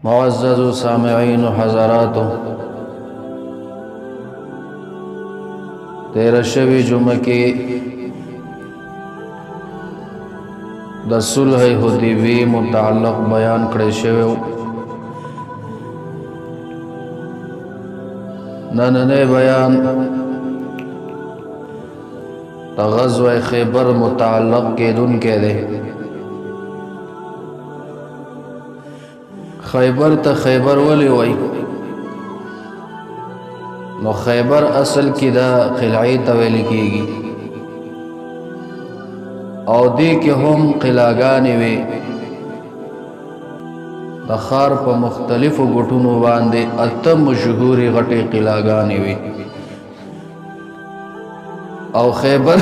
معزز سامعین و حضراتو، تیرہ شوی جمعہ کی د صلح حدیبیہ متعلق بیان کړی شوی. نننی بیان د غزوہ خیبر متعلق کیدونکی دی. خیبر ته خیبر ولی وای؟ نو خیبر اصل کی دا قلعی ته ویل کیږي او دې کې هم قلعه‌ګانې وي. د ښار په مختلفو ګوټونو باندې اته مشهورې غټې قلعه‌ګانې وي او خیبر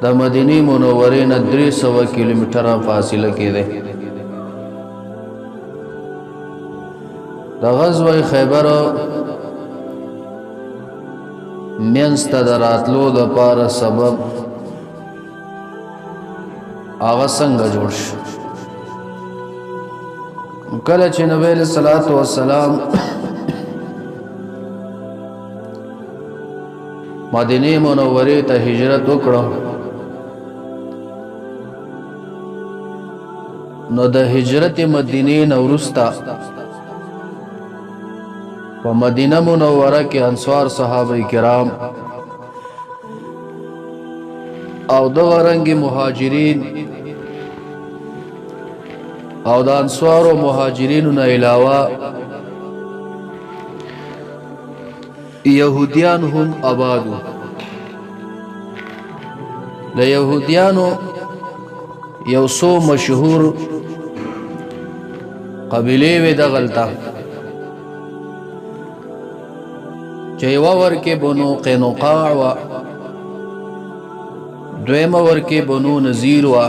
د مدینه منورې نه 300 کیلومتره فاصله کې ده. د غزوه خیبر منځ ته د راتلو دپاره سبب هغه څنګه جوړ شو؟ کله چې نبی علیہ الصلوۃ والسلام مدینه منورې ته هجرت وکړو، نو د هجرت مدینه نه وروسته په مدینه منوره کې انصار صحابه کرام او دغه رنګ مهاجرین او د انصار او مهاجرینو نه علاوه یهودیان هم آبادو. د یهودیانو یو څو مشهور قبیلې وې دغلته، چې یوه ورکې بنو قینقاع وه، دویمه ورکې بنو نذیر وه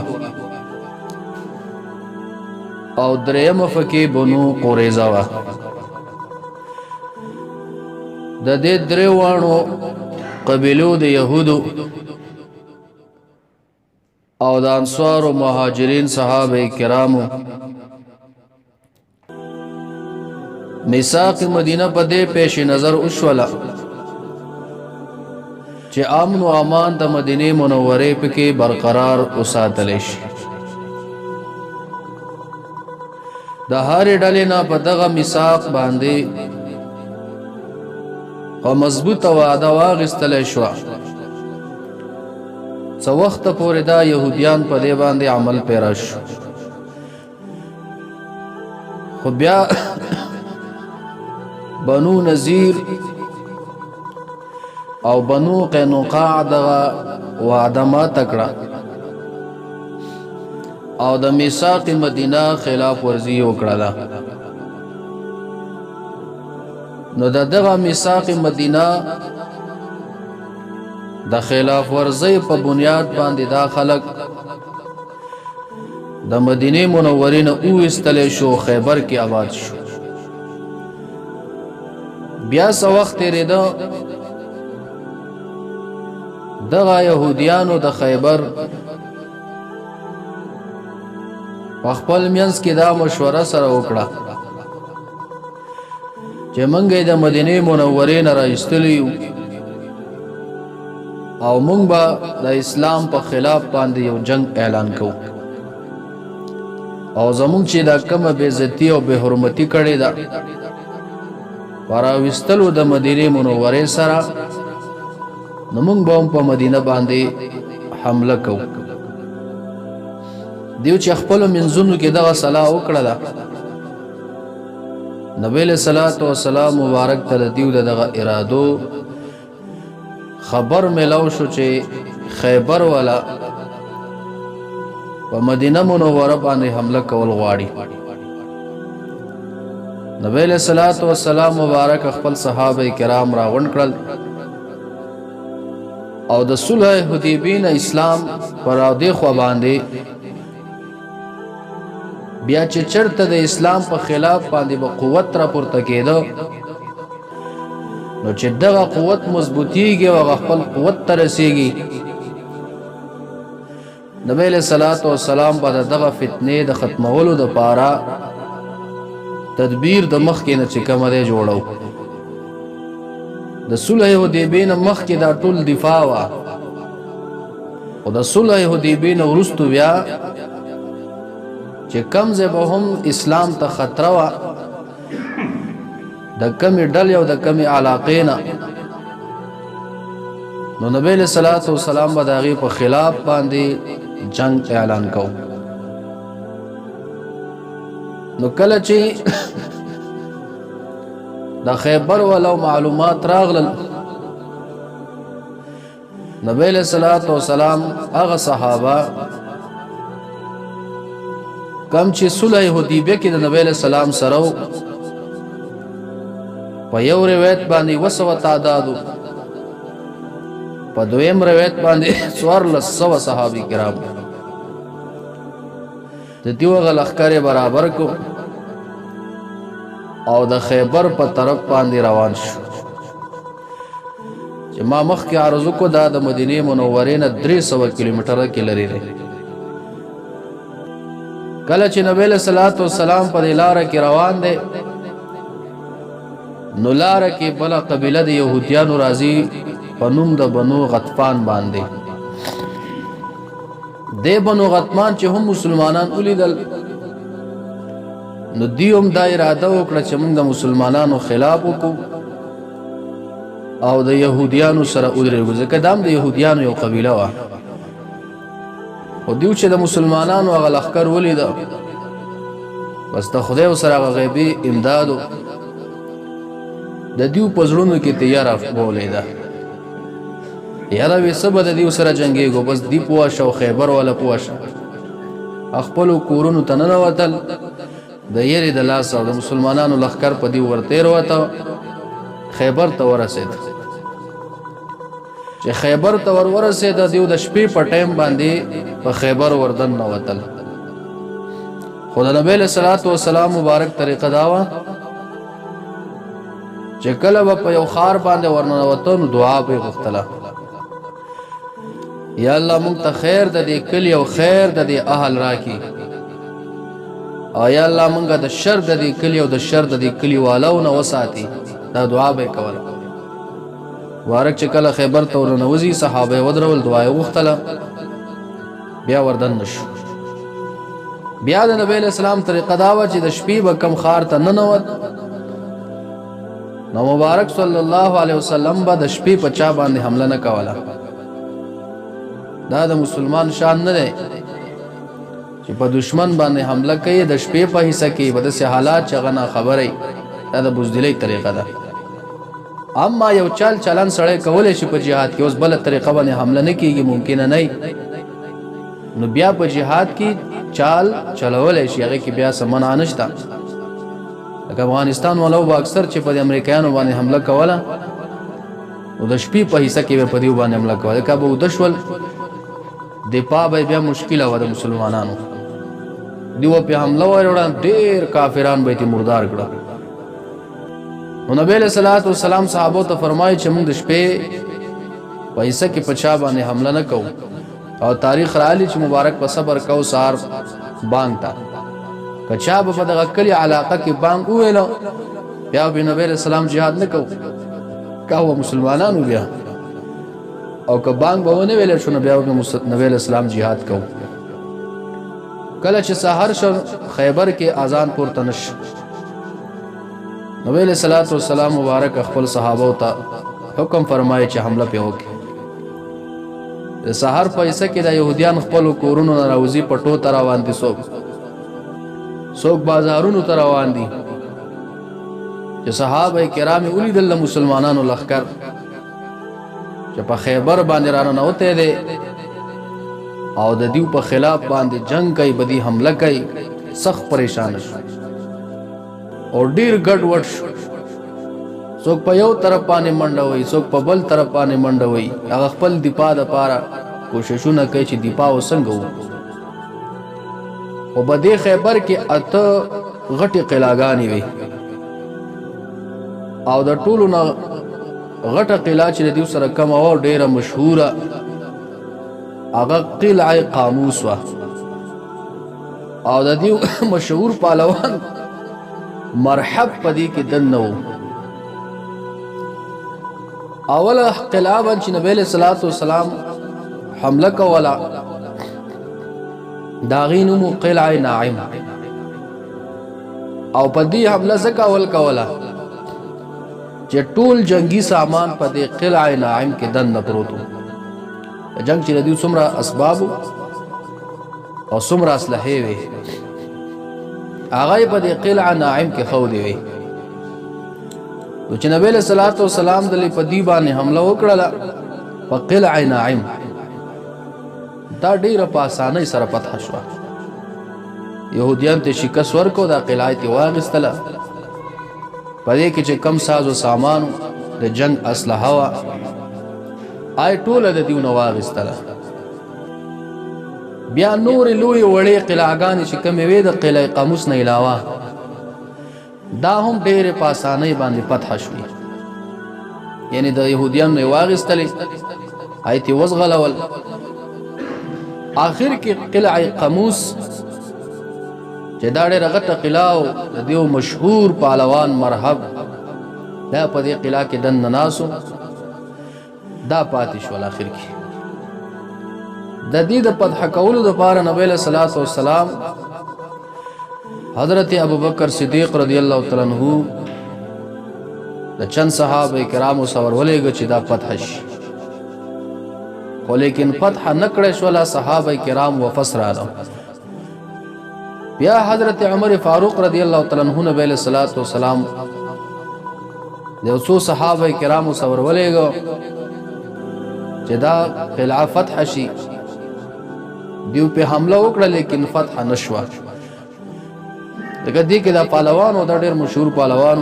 او دریمه پکې بنو قریظه وه. د دې درې واړو قبیلو د یهودو او د انصار و مهاجرین صحابه کرامو میثاق مدینه په دې پیش نظر وشوله چې امن و امان د مدینه منورې پکې برقرار وساتلی شي. د هرې ډلې نه په دغه میثاق باندې او مضبوطه وعده واخیستلی شوه. څه وخته پورې دا یهودیان په دې باندې عمل پیرا شو، خو بیا بنو نذیر او بنو قینقاع دغه وعده ماته کړه او د میثاق مدینه خلاف ورزي وکړه. نو دغه میثاق مدینه د خلاف ورزي په بنیاد باندې دا خلق د مدینه منورې نه وایستلی شو، خیبر کې آباد شو. بیا څه وخت تېرېده، دغه یهودیانو د خیبر په خپل منځ کې دا مشوره سره وکړه چې موږ یې د مدینې منورې نه راایستلی یو او موږ به د اسلام په خلاف باندې یو جنگ اعلان کوو او زموږ چې دا کومه بېعزتي او بې حرمتي کړې ده په راویستلو د مدینې منورې سره، نو موږ به هم په مدینه باندې حمله کوو. دیو چې خپلو منځونو کې دغه صلاح وکړه ده، نبی علیہ الصلوۃ والسلام مبارک ته د دیو دغه ارادو خبر ملو شو چې خیبر والا په مدینه منوره باندې حمله کول غواړي. نبی علیہ الصلوۃ والسلام مبارک خپل صحابه کرام راغونډ کړل او د صلح حدیبیه اسلام پر دې خو باندې بیا چې چرته د اسلام په خلاف باندې به قوت را پورته کېده، نو چې دغه قوت مضبوطیږي او خپل قوت ته رسیږي، نبی علیہ الصلوۃ والسلام په دغه فتنې د ختمولو د پاره تدبیر د مخ کې نه چې کومه دی جوړو. د صلح حدیبیې نه مخکې دا ټول دفاع وه، او د صلح حدیبیې نه وروستو بیا چې کم ځای به هم اسلام ته خطره وه، د کمې ډلې او د کمې علاقې نه، نو نبی علیہ الصلوۃ والسلام به د هغې په خلاف باندې جنگ اعلان کو. نو کله چې د خیبر ولو معلومات راغلل، نبی علیہ الصلوۃ والسلام هغه صحابه کم چې صلح حدیبیه کې د نبی علیہ السلام سره په یو روایت باندې 200 تعدادو، په دویم روایت باندې 1400 صحابي کرام د دیو غلخکر برابر کو او د خیبر په طرف باندې روان شو. چې ما مخکې عرض کو دا د مدینه منورې نه 300 کیلومتره کې لري دی. کله چې نبی علیہ الصلوۃ والسلام په لاره کې روان دی، نو لاره کې بل قبیله د يهوديانو راځي په نوم د بنو غطفان باندې. د بنو غطفان چې هم مسلمانان ولیدل، نو دیوم دا اراده وکړه چې موږ د مسلمانانو خلاف وکړو او د يهوديانو سره ودرېږو، ځکه دا هم د يهوديانو یو قبیله وه. او دیو چې د مسلمانانو هغه لښکر ولیده، بس د خدای سره هغه غیبي امدادو د دیو په زړونو کې تیاره ولیده. یاره وې څه به د دیو سره جنګېږو، بس دی پوه شه او خیبر والا پوه شه. خپلو کورونو ته ننوتل د یېرې د لاسه، او د مسلمانانو لښکر په دیو ورتېر وته، خیبر ته ورسېد. چې خیبر ته ورسېد، دیو د شپې په ټایم باندې په خیبر وردن نوتل. خو د نبی علیہ الصلوۃ والسلام مبارک طریقه دا وه چې کله به په یو ښار باندې ورننوته نو دعا به یې غوښتله، یا الله مونږ ته خیر د دې کلي او خیر د دې اهل راکړي، او یا الله مونږ د شر د دې کلي او د شر د دې کلي والو نه وساتي. دا دعا به یې کوله. وارک چې کله خیبر ته ورننوځي، صحابه یې ودرول، دعا یې وغوښتله، بیا وردن نشو. بیا د نبی علیہ السلام طریقه دا وه چې د شپې به کم ښار ته ننوت، نو مبارک صلی الله علیه وسلم به د شپې په چا باندې حمله نه کوله. دا د مسلمان شان نه دی چې په دشمن باندې حمله کوي د شپې په حصہ کې به داسې حالات چې هغه ناخبره. دا د بزدلۍ طریقه ده. اما یو چال چلن سړی کولی شي په جهاد کې، اوس بله طریقه باندې حمله نه کېږي، ممکنه نه. نو بیا په جهاد کې چال چلولی شي، هغې کې بیا څه منع نشته. لکه افغانستان ولو به اکثر چې په د امریکایانو باندې حمله کوله، نو د شپې په حصه کې به په دیو باندې حمله کوله، که به اوده شول دفاع به بیا مشکله وه د مسلمانانو. دیو پې حمله وروړه، ډېر کافران به یې مردار کړه. نو نبی علیہ الصلوۃ والسلام صحابو ته فرمایي چې موږ د شپې په حصه کې په چا باندې حمله نه کوو، او تاریخ راغلی چې مبارک په صبر کو سهار بانګ ته. که چا به په دغه کلي علاقه کې بانګ وویلو، بیا به نبی علیہ السلام جهاد نه کوو، که هو مسلمانانو بیا، او که بانګ به ونه ویلی شو، نو بیا به نبی علیہ السلام جهاد کوو. کله چې سحر شو، خیبر کې اذان پورته نشو، نبی علیہ الصلوۃ والسلام مبارک خپل صحابو ته حکم فرمایي چې حمله پې وکړي. د سحر په حصه کې د یهودیان خپلو کورونو نه راوځي، پټو ته روان دي، څوک بازارونو ته روان دي. چې صحابه کرام ولیدل د مسلمانانو لښکر چې په خیبر باندې راننوتی دی او د دیو په خلاف باندې جنگ کوي، بدی حمله کوي، سخت پریشان شو او ډیر ګډ وډ شو. څوک په یو طرف باندې منډه وي، څوک په بل طرف باندې منډه وي. هغه خپل دفاع دپاره کوششونه کوي چې دفاع وڅنګه وکړو. او په دې خیبر کې 8 غټې قلعهګانې وي، او د ټولو نه غټه قلعه چې د دیو سره کمه وه، ډېره مشهوره هغه قلعه قاموس وا او د دې مشهور پهلوان مرحب پدې کې دنو اوله قلعه باندې نبی له صلوات والسلام حمله کوله داغینو مو قلعه ناعم او پدې حمله زکا ول کوله چې ټول جنگي سامان پدې قلعه ناعم کې دن پروتو جنگ چې دوی څومره اسباب او څومره اسلحه وي هغه په دې قلعه ناعم کې خو دی وي چې نبی له صلوات و سلام د په دی باندې حمله وکړه په قلعه ناعم دا ډیره په اسانۍ سره فتح شو يهوديان ته شکست ورکو دا قلعه تی واغستله پدې کې چې کم ساز او سامان د جنگ اسلحه وا آی ټول د دیو نواغستله بیا نور لوی وړې قلعهګانې چې کومې وې د قلعه قاموس نه علاوه دا هم ډېرې په اسانۍ باندې فتح شوې یعنی د یهودیانو نه واغستلې آیت وزغلول آخر کې قلعه قاموس چې دا ډېره غټه قلعه د دیو مشهور پهلوان مرحب دا په دې قلعه کې دننه ناسو دا پاتې شول آخر کې د دې د فتح کولو لپاره نبی له صلوات و سلام حضرت ابوبکر صدیق رضی الله تعالی عنہ د چند صحابه کرامو سره ولېګ چې دا فتح شي خو لیکن فتح نکړې شول صحابه کرام واپس راغلو بیا حضرت عمر فاروق رضی الله تعالی عنہ نبی له صلوات و سلام د څو صحابه کرامو سره ولېګ چې دا قلعه فتح شي دیو په حمله وکړه لیکن فتح نشوه دغه دې کې دا پهلوان او دا ډېر مشهور پهلوان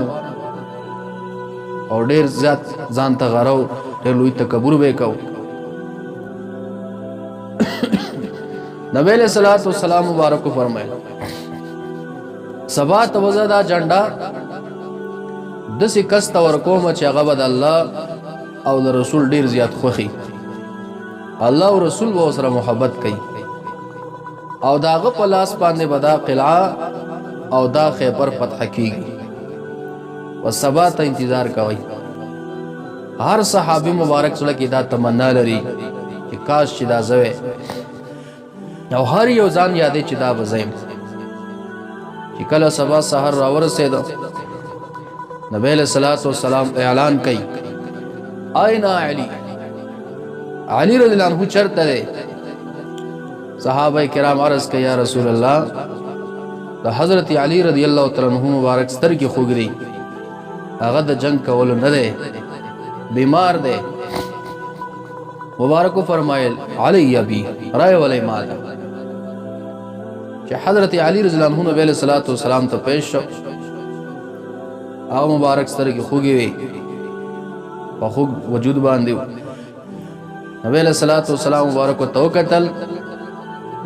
او ډېر زیات ځان ته غرو ډېر لوی تکبر وکاو نبی له صلوات و سلام مبارک فرمایل سبا توزه دا جنډا د سکست ور کوم چې هغه بد الله او د رسول ډېر زیات خوخي الله او رسول و سره محبت کوي او داغه په لاس باندې بدا قلعه او دا خیبر فتح کیږي و سبا ته انتظار کوي هر صحابي مبارک سره کې دا تمنا لري چې کاش چې دا زوي او هر یو ځان یادې چې دا وزایم چې کله سبا سحر را ورسېد نبی له صلوات و سلام اعلان کوي آینا علی رضی الله عنه چرته دی صحابه کرام عرض کوي یا رسول الله د حضرت علی رضی الله تعالی عنہ مبارک ستر کی خوګری هغه د جنگ کولو نه دی بیمار دی مبارک فرمایل علی ابي رای ولای مال چې حضرت علی رضی الله عنه نبی صلی الله علیه وسلم ته پیش شو او مبارک ستر کی خوګی وی په خوګ وجود باندې نبی صلی الله علیه وسلم مبارک توکتل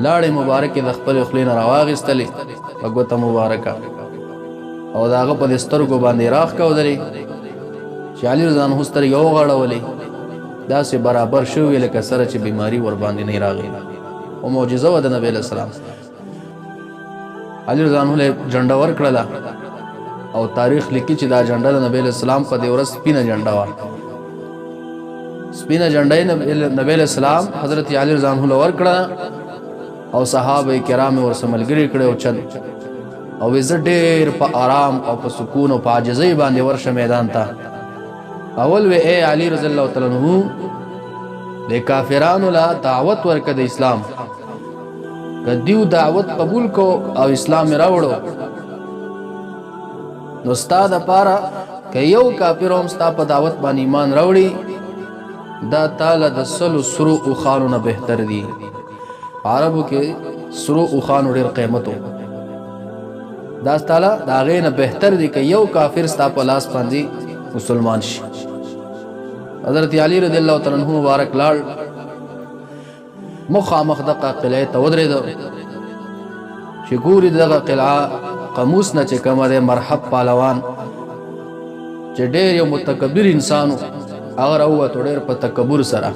لاړې مبارک د خپل خلین راواغستلې وګوته مبارکه او داغه په سترګو باندې راخ کو دري چې علي رضوان هستر یو غړولې دا سه برابر شو ویل ک سره چې بیماری ور باندې نه راغی او معجزه و د نبی له سلام علي رضوان له جنډا ور کړلا او تاریخ لیکي چې دا جنډا د نبی له سلام په دی ورځ سپینه جنډا و سپینه جنډا نبی له سلام حضرت علي رضوان له ور کړلا او صحابه کرام ورسره ملګری کړي او چل او عزت ډېر په آرام او په سکون او په عاجزۍ باندې ورشه میدان ته اول وی اے علی رضی الله تعالی عنہ د کافرانو لا دعوت ورکړه د اسلام کدیو دعوت قبول کو او اسلام راوړو نو استاد لپاره ک یو کافروم ستا په دعوت باندې ایمان راوړي دا تعالی د سرو او خانونه بهتر دي عربو کې سرو او خان ډېر قیمتو دا تعالی دا غینه بهتر دي ک یو کافر ستا په لاس باندې مسلمان شي حضرت علی رضی الله تعالی عنہ مبارک لاړ مخامخ دغه قلعه ته ودرېد چې ګوري دغه قلعه قاموس نه چې کومه ده مرحب پهلوان چې ډېر یو متکبر انسانو هغه راووت ډېر په تکبر سره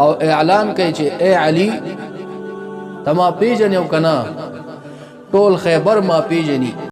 او اعلان کوي چې اے علی تما پیژنې او کنا ټول خیبر ما پیژني